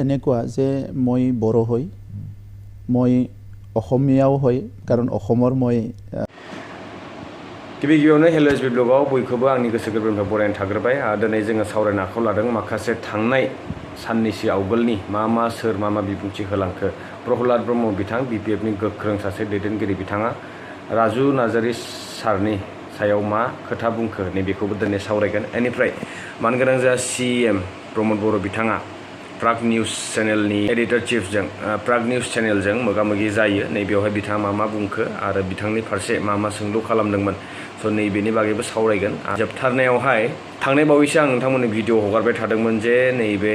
এনেকুৱা যে মই বড়ো হয় মই অসমীয়াও হয় কাৰণ অসমৰ মই गिबियावनो हेल्ल'एसबी ब्लगाव बयखौबो आंनि गोसो गोरबोनिफ्राय बरायनो थाग्रोबाय दिनै जोङो सावरायनो आखायाव लादों माखासे थांनाय साननैसो आवगोलनि मा सोर मा बिबुंथि होलांखो प्रहलाद ब्रह्म बिथां बिपिएफनि गोख्रों सासे दैदेनगिरि बिथाङा राजु नार्जारि सारनि सायाव मा खोथा बुंखो नैबेखौबो दिनै सावरायगोन बेनिफ्राय मानगोनां जा सिएम प्रमद बर' बिथाङा प्राग निउज चेनेलनि एडिटर चिफजों प्राग निउज चेनेलजों मोगा-मोगि जायो नैबेयावहाय बिथाङा मा बुंखो आरो बिथांनि फारसे मा सोंलु खालामदोंमोन स' नैबेनि बागैबो सावरायगोन जोबथारनायावहाय थांनाय बावैसो आं नोंथांमोननो भिडिअ हगारबाय थादोंमोन जे नैबे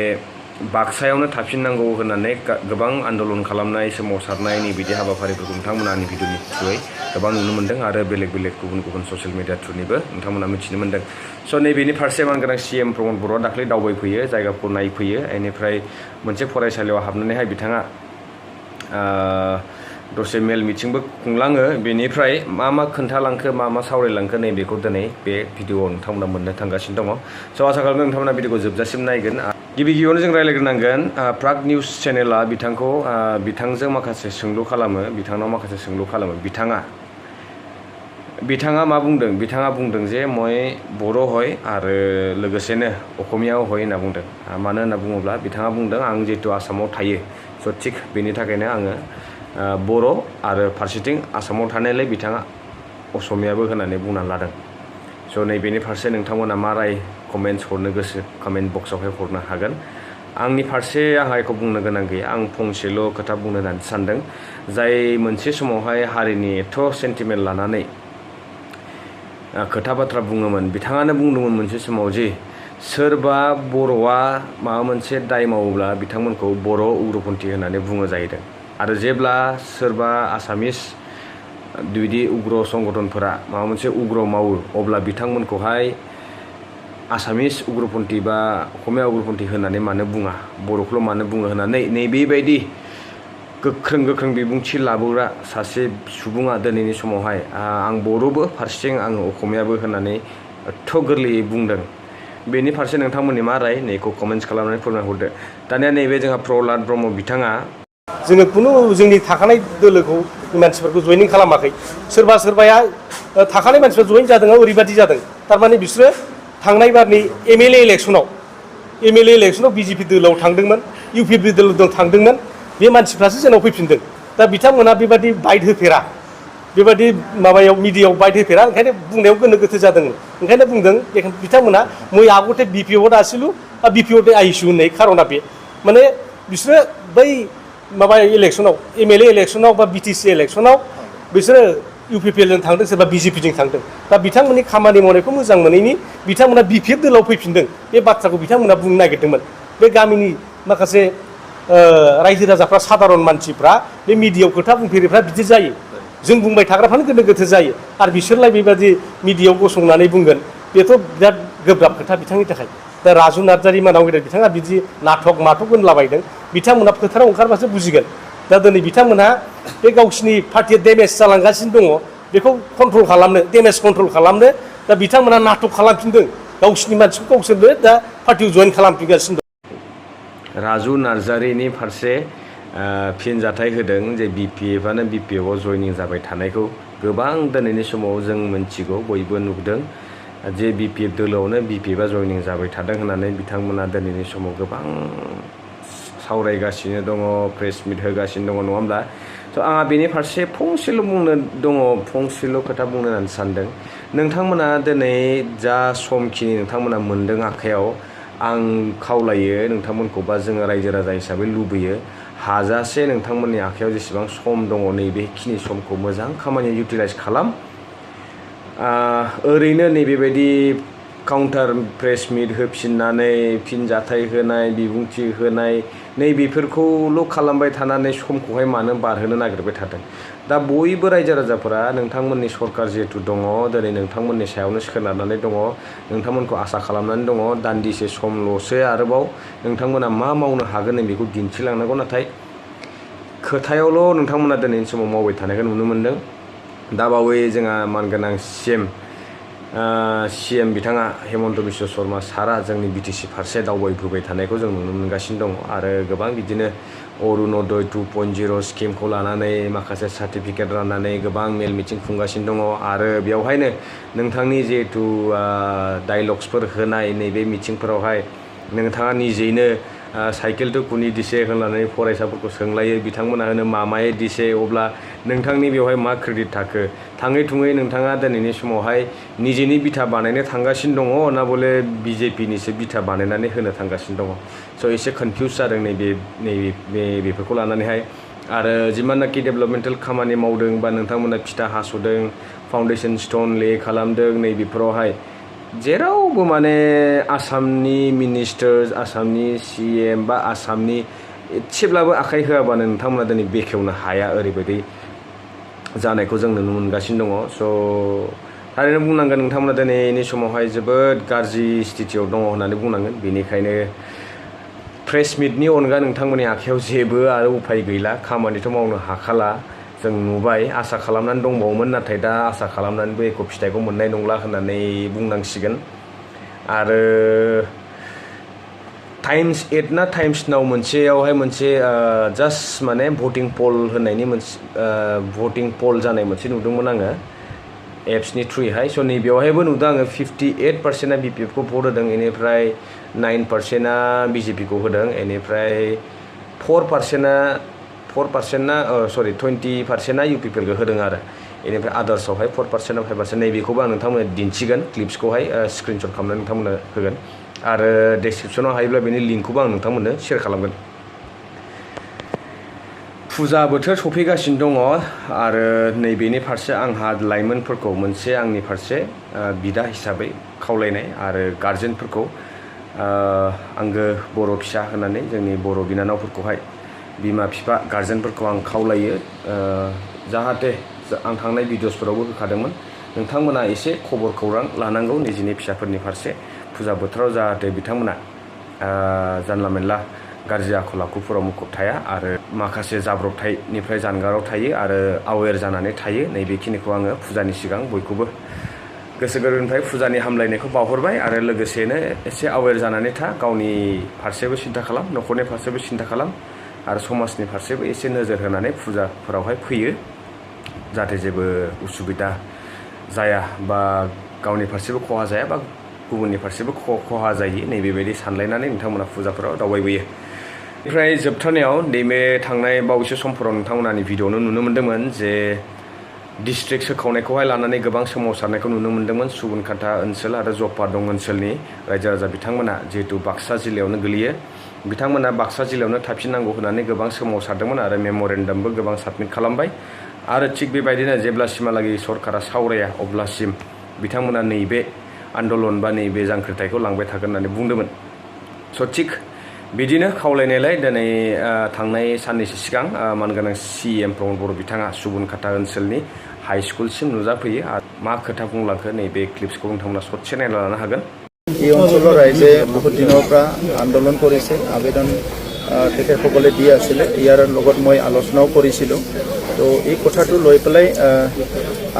बाक्सायावनो थाफिननांगौ होननानै गोबां आन्दलन खालामनाय सोमावसारनाय नैबिदि हाबाफारिफोरखौ नोंथांमोना आंनि भिडिअनि थ्रुयै गोबां नुनो मोन्दों आरो बेलेग गुबुन ससियेल मिडिया थ्रुनिबो नोंथांमोना मिथिनो मोन्दों स' नैबेनि फारसे मानगोनां सिएम प्रमद बर'आ दाख्लै दावबायफैयो जायगाखौ नायफैयो बेनिफ्राय मोनसे फरायसालियाव हाबनानैहाय बिथाङा दसे मेल मिटिंबो खुंलाङो बेनिफ्राय मा खोन्थालांखो मा सावरायलांखो नैबेखौ दिनै बे भिडिअआव नोंथांमोना मोननो थांगासिनो दङ स' आसा खालामदों नोंथांमोना भिडिअखौ जोबजासिम नायगोन गिबियावनो जों रायज्लायग्रोनांगोन प्राग निउज चेनेला बिथांजों माखासे सोंलु खालामो बिथांनाव माखासे सोंलु खालामो बिथाङा मा बुंदों बिथाङा बुंदों जे मय बर' हय आरो लोगोसेनो अखमियाव हय होनना बुंदों मानो होनना बुङोब्ला बिथाङा बुंदों आं जिहेतु आसामाव थायो स' थिग बेनि थाखायनो आङो बर' आरो फारसेथिं आसामाव थानायलाय बिथाङा असमियाबो होननानै बुंना लादों स' नैबेनि फारसे नोंथांमोना मा राय कमेन्ट्स हरनो गोसो कमेन्ट बक्सआवहाय हरनो हागोन आंनि फारसे आंहा एखौ बुंनो गोनां गैया आं फंसेल' खोथा बुंनो होननानै सानदों जाय मोनसे समावहाय हारिनि एथ' सेन्टिमेन्ट लानानै खोथा बाथ्रा बुङोमोन बिथाङानो बुंदोंमोन मोनसे समाव जे सोरबा बर'आ माबा मोनसे दाय मावोब्ला बिथांमोनखौ बर' उग्रपन्थी होननानै बुङो जाहैदों आरो जेब्ला सोरबा आसामिस बिदि उग्र संगठनफोरा माबा मोनसे उग्र मावो अब्ला बिथांमोनखौहाय आसामिस उग्रपन्थी बा अखमिया उग्रपन्थी होननानै मानो बुङा बर'खौल' मानो बुङो होननानै नैबेबायदि गोख्रों बिबुंथि लाबोग्रा सासे सुबुङा दिनैनि समावहाय आं बर'बो फारसेथिं आं अखमियाबो होननानै एथ' गोरलैयै बुंदों बेनि फारसे नोंथांमोननि मा राय नैखौ कमेन्ट्स खालामनानै फोरमायहरदो दानिया नैबे जोंहा प्रहलाद ब्रह्म बिथाङा जोङो खुनु जोंनि थाखानाय दोलोखौ मानसिफोरखौ जयनिं खालामाखै सोरबाया थाखानाय मानसिफोर जयेन जादों ओरैबादि जादों थारमाने बिसोरो थांनाय बारनि एमएलए इलेक्सनाव बिजेपि दोलोआव थांदोंमोन इउपिपि दोलोआव थांदोंमोन बे मानसिफ्रासो जोंनाव फैफिनदों दा बिथांमोना बेबादि बाइट होफेरा बेबादि माबायाव मिडियायाव बाइट होफेरा ओंखायनो बुंनायाव गोनो गोथो जादों ओंखायनो बुंदों बिथांमोना मै आगते बिपिअ आसिलु बिपिअ आइसु होननाय खारना बे माने बिसोरो बै माबा इलेक्सनाव एमएलए इलेक्सनाव बा बिटिसि इलेक्सनाव बिसोरो इउपिपिएलजों थांदों सोरबा बिजेपिजों थांदों दा बिथांमोननि खामानि मावनायखौ मोजां मोनैनि बिथांमोना बिपिएफ दोलोआव फैफिनदों बे बाथ्राखौ बिथांमोना बुंनो नागिरदोंमोन बे गामिनि माखासे रायजो राजाफ्रा साधारन मानसिफ्रा बे मिडियायाव खोथा बुंफेरिफ्रा बिदि जायो जों बुंबाय थाग्राफ्रानो गोनो गोथो जायो आरो बिसोरलाय बेबादि मिडियायाव गसंनानै बुंगोन बेथ' बिराद गोब्राब खोथा बिथांनि थाखाय दा राजु नार्जारि मानाव गेदेर बिथाङा बिदि नाटक होनलाबायदों बिथांमोना फोथाराव ओंखारबासो बुजिगोन दा दिनै बिथांमोनहा बे गावसिनि पार्टिया डेमेज जालांगासिनो दङ बेखौ कन्ट्रल खालामनो डेमेज कन्ट्रल खालामनो दा बिथांमोना नाटक खालामफिनदों गावसिनि मानसिखौ गावसोरनो दा पार्टियाव जयेन खालामफिनगासिनो दं राजु नार्जारिनि फारसे फिनजाथाय होदों जे बिपिएफआनो बिपिएफआव जयनिं जाबाय थानायखौ गोबां दिनैनि समाव जों मिन्थिगौ बयबो नुदों जे बिपिएफ दोलोआवनो बिपिएफआ जयनिं जाबाय थादों होननानै बिथांमोना दिनैनि समाव गोबां सावरायगासिनो दङ प्रेस मिट होगासिनो दङ नङा होमब्ला स' आंहा बेनि फारसे फंसेल' खोथा बुंनो होननानै सानदों नोंथांमोना दिनै जा समखिनि नोंथांमोना मोनदों आखायाव आं खावलायो नोंथांमोनखौ बा जोङो रायजो राजा हिसाबै लुबैयो हाजासे नोंथांमोननि आखायाव जेसेबां सम दङ नैबेखिनि समखौ मोजां खामानियाव इउटिलाइज खालाम ओरैनो नैबेबायदि काउन्टार प्रेस मिट होफिननानै फिनजाथाय होनाय बिबुंथि होनाय नैबेफोरखौल' खालामबाय थानानै समखौहाय मानो बारहोनो नागिरबाय थादों दा बयबो रायजो राजाफोरा नोंथांमोननि सरकार जिहेतु दङ दिनै नोंथांमोननि सायावनो सोनारनानै दङ नोंथांमोनखौ आसा खालामनानै दङ दान्दिसे समल'सो आरोबाव नोंथांमोना मा मावनो हागोन बेखौ दिन्थिलांनांगौ नाथाय खोथायावल' नोंथांमोना दिनैनि समाव मावबाय थानायखौ नुनो मोन्दों दा बावै जोंहा मानगोनां सिएम CM बिथाङा हेमन्त बिश्व शर्मा सारा जोंनि BTC फारसे दावबायफैबाय थानायखौ जों नुनो मोनगासिनो दङ आरो गोबां बिदिनो अरुणोदय 2.0 स्किमखौ लानानै माखासे सार्टिफिकेट राननानै गोबां मेल मिटिं खुंगासिनो दङ आरो बेवहायनो नोंथांनि जिहेतु डायलग्सफोर होनाय नैबे मिटिंफोरावहाय नोंथाङा निजेनो साइकेल टु कुनि दिसे होननानै फरायसाफोरखौ सोंलायो बिथांमोना होनो मामाये दिसे अब्ला नोंथांनि बेवहाय मा क्रेडिट थाखो थाङै थुङै नोंथाङा दिनैनि समावहाय निजेनि बिथा बानायनो थांगासिनो दङ ना बले BJPनिसो बिथा बानायनानै होनो थांगासिनो दङ स' एसे कनफिउस जादों बेफोरखौ लानानैहाय आरो जिमाननाखि डेभेलपमेन्टेल खामानि मावदों बा नोंथांमोना फिथा हास'दों फाउन्डेसन स्टोन ले खालामदों नैबेफोरावहाय जेरावबो माने आसामनि मिनिस्टार्स आसामनि CM बा आसामनि एसेब्लाबो आखाइ होआबानो नोंथांमोना दिनै बेखेवनो हाया ओरैबायदि जानायखौ जों नुनो मोनगासिनो दङ स' थारैनो बुंनांगोन नोंथांमोना दिनैनि समावहाय जोबोद गाज्रि स्थितियाव दङ होननानै बुंनांगोन बेनिखायनो प्रेस मिटनि अनगा नोंथांमोननि आखायाव जेबो आरो उफाय गैला खामानिथ' मावनो हाखाला जों नुबाय आसा खालामनानै दंबावोमोन नाथाय दा आसा खालामनानैबो एख' फिथाइखौ मोननाय नंला होननानै बुंनांसिगोन आरो टाइम्स 8 ना टाइम्स नाव मोनसेयावहाय मोनसे जास्ट माने भटिं पल होननायनि मोनसे भटिं पल जानाय मोनसे नुदोंमोन आङो एप्सनि थ्रुयैहाय स' नैबेयावहायबो नुदों आङो 58%आ BPF खौ भट होदों बेनिफ्राय 9%आ BJP खौ होदों बेनिफ्राय 4%आ 20%आ UPPL खौ होदों आरो बेनिफ्राय आदार्सआवहाय 4% 5% नैबेखौबो आं नोंथांमोननो दिन्थिगोन क्लिप्सखौहाय स्क्रिनशट खालामनानै नोंथांमोननो होगोन आरो डेसक्रिपसनाव हायोब्ला बेनि लिंकखौबो आं नोंथांमोननो शेयार खालामगोन फुजा बोथोर सफैगासिनो दङ आरो नैबेनि फारसे आंहा लाइमोनफोरखौ मोनसे आंनि फारसे बिदा हिसाबै खावलायनाय आरो गार्जेनफोरखौ आंगो बर' फिसा होननानै जोंनि बर' बिनानावफोरखौहाय बिमा बिफा गार्जेनफोरखौ आं खावलायो जाहाथे आं थांनाय भिडिअसफोरावबो होखादोंमोन नोंथांमोना एसे खबर खौरां लानांगौ निजिनि फिसाफोरनि फारसे फुजा बोथोराव जाहाथे बिथांमोना जानला मेनला गाज्रि आखल आखुफोराव मुखुब थाया आरो माखासे जाब्रबथायनिफ्राय जानगाराव थायो आरो आवेर जानानै थायो नैबेखिनिखौ आङो फुजानि सिगां बयखौबो गोसो गोरबोनिफ्राय फुजानि हामलायनायखौ बावहरबाय आरो लोगोसेनो एसे आवेर जानानै था गावनि फारसेबो सिन्था खालाम न'खरनि फारसेबो सिन्था खालाम आरो समाजनि फारसेबो एसे नोजोर होनानै फुजाफोरावहाय फैयो जाहाथे जेबो उसुबिदा जाया बा गावनि फारसेबो खहा जाया बा गुबुननि फारसेबो खहा जायो नैबेबायदि सानलायनानै नोंथांमोना फुजाफोराव दावबायबोयो ओमफ्राय जोबथारनायाव नैबे थांनाय बावैसो समफोराव नोंथांमोनानि भिडिअ'नो नुनो मोन्दोंमोन जे डिस्ट्रिक्ट सोखावनायखौहाय लानानै गोबां सोमावसारनायखौ नुनो मोन्दोंमोन सुबुनखाथा ओनसोल आरो जफादं ओनसोलनि रायजो राजा बिथांमोना जिहेतु बाक्सा जिल्लायावनो गोलैयो बिथांमोना बाक्सा जिल्लायावनो थाफिननांगौ होननानै गोबां सोमावसारदोंमोन आरो मेम'रेन्डामबो गोबां साबमिट खालामबाय आरो थिग बेबायदिनो जेब्लासिमहालागै सरकारा सावराया अब्लासिम बिथांमोना नैबे आन्दलन बा नैबे जांख्रिथायखौ लांबाय थागोन होननानै बुंदोंमोन स' थिग बिदिनो खावलायनायलाय दिनै थांनाय साननैसो सिगां मानगोनां CM प्रमद बर' बिथाङा सुबुनखाथा ओनसोलनि हाइ स्कुलसिम नुजाफैयो आरो मा खोथा बुंलांखो नैबे क्लिप्सखौ नोंथांमोना ससे नायना लानो हागोन এই অঞ্চলৰ ৰাইজে বহুত দিনৰ পৰা আন্দোলন কৰিছে আবেদন তেখেতসকলে দি আছিলে ইয়াৰ লগত মই আলোচনাও কৰিছিলোঁ তো এই কথাটো লৈ পেলাই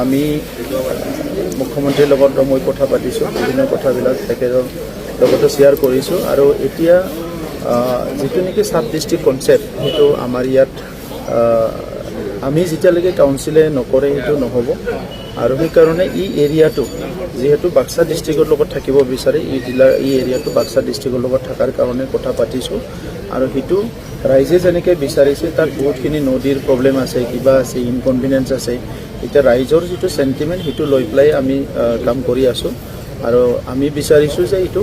আমি মুখ্যমন্ত্ৰীৰ লগত মই কথা পাতিছোঁ বিভিন্ন কথাবিলাক তেখেতৰ লগতো শ্বেয়াৰ কৰিছোঁ আৰু এতিয়া যিটো নেকি সাব ডিষ্ট্ৰিক্ট কনচেপ্ট সেইটো আমাৰ ইয়াত আমি যেতিয়ালৈকে কাউন্সিলে নকৰে সেইটো নহ'ব আৰু সেইকাৰণে এই এৰিয়াটো যেহেতু বাক্সা ডিষ্ট্ৰিক্টৰ লগত থাকিব বিচাৰে এই জিলাৰ এই এৰিয়াটো বাক্সা ডিষ্ট্ৰিক্টৰ লগত থকাৰ কাৰণে কথা পাতিছোঁ আৰু সেইটো ৰাইজে যেনেকৈ বিচাৰিছে তাত বহুতখিনি নদীৰ প্ৰব্লেম আছে কিবা আছে ইনকনভিনিয়েঞ্চ আছে এতিয়া ৰাইজৰ যিটো চেণ্টিমেণ্ট সেইটো লৈ পেলাই আমি কাম কৰি আছোঁ আৰু আমি বিচাৰিছোঁ যে এইটো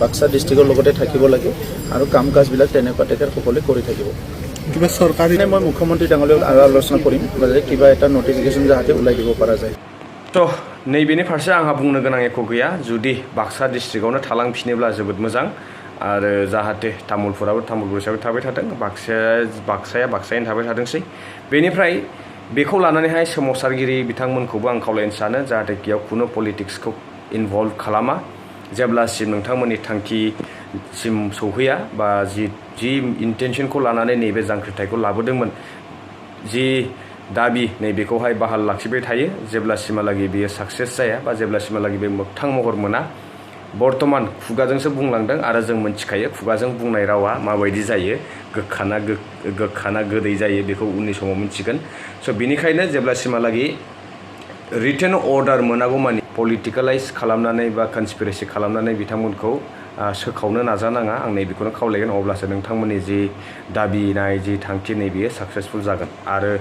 বাক্সা ডিষ্ট্ৰিক্টৰ লগতে থাকিব লাগে আৰু কাম কাজবিলাক তেনেকুৱা তেখেতসকলে কৰি থাকিব কিবা চৰকাৰী মই মুখ্যমন্ত্ৰী ডাঙৰীয়াৰ লগত আৰু আলোচনা কৰিম যে কিবা এটা নটিফিকেশ্যন যাতে ওলাই দিব পৰা যায় थ' नैबेनि फारसे आंहा बुंनो गोनां एख' गैया जुदि बाक्सा डिस्ट्रिक्टआवनो थालांफिनोब्ला जोबोद मोजां आरो जाहाथे तामुलपुराबो तामुलपुर हिसाबै थाबाय थादों बाक्साया बाक्सायैनो थाबाय थादोंसै बेनिफ्राय बेखौ लानानैहाय सोमावसारगिरि बिथांमोनखौबो आं खावलायनो सानो जाहाथे बेयाव खुनु पलिटिक्सखौ इनभल्भ खालामा जेब्लासिम नोंथांमोननि थांखिसिम सौहैया बा जि इन्टेनसनखौ लानानै नैबे जांख्रिथायखौ लाबोदोंमोन जि दाबि नैबेखौहाय बाहाल लाखिबाय थायो जेब्लासिमहालागै बेयो साक्सेस जाया बा जेब्लासिमहालागै बे मोगथां महर मोना बर्तमान खुगाजोंसो बुंलांदों आरो जों मोनथिखायो खुगाजों बुंनाय रावा माबायदि जायो गोखाना गोदै जायो बेखौ उननि समाव मिथिगोन स' बिनिखायनो जेब्लासिमहालागै रिटेन अर्डार मोनागौ मानि पलिटिकेलाइज खालामनानै बा कनस्पिरेसि खालामनानै बिथांमोनखौ सोखावनो नाजानाङा आं नैबेखौनो खावलायगोन अब्लासो नोंथांमोननि जि दाबिनाय जि थांखि नैबेयो साक्सेसफुल जागोन आरो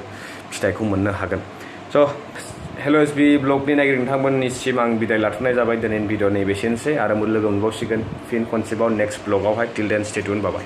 फिथाइखौ मोननो हागोन स' हेल'एसबि ब्लगनि नागिर नोंथांमोननिसिम आं बिदाय लाथ'नाय जाबाय दिनैनि भिडिअ नैबेसेनोसै आरो लोगो मोनबावसिगोन फिन खनसेबाव नेक्स्ट ब्लगावहाय टिल देन स्टे ट्युन बाय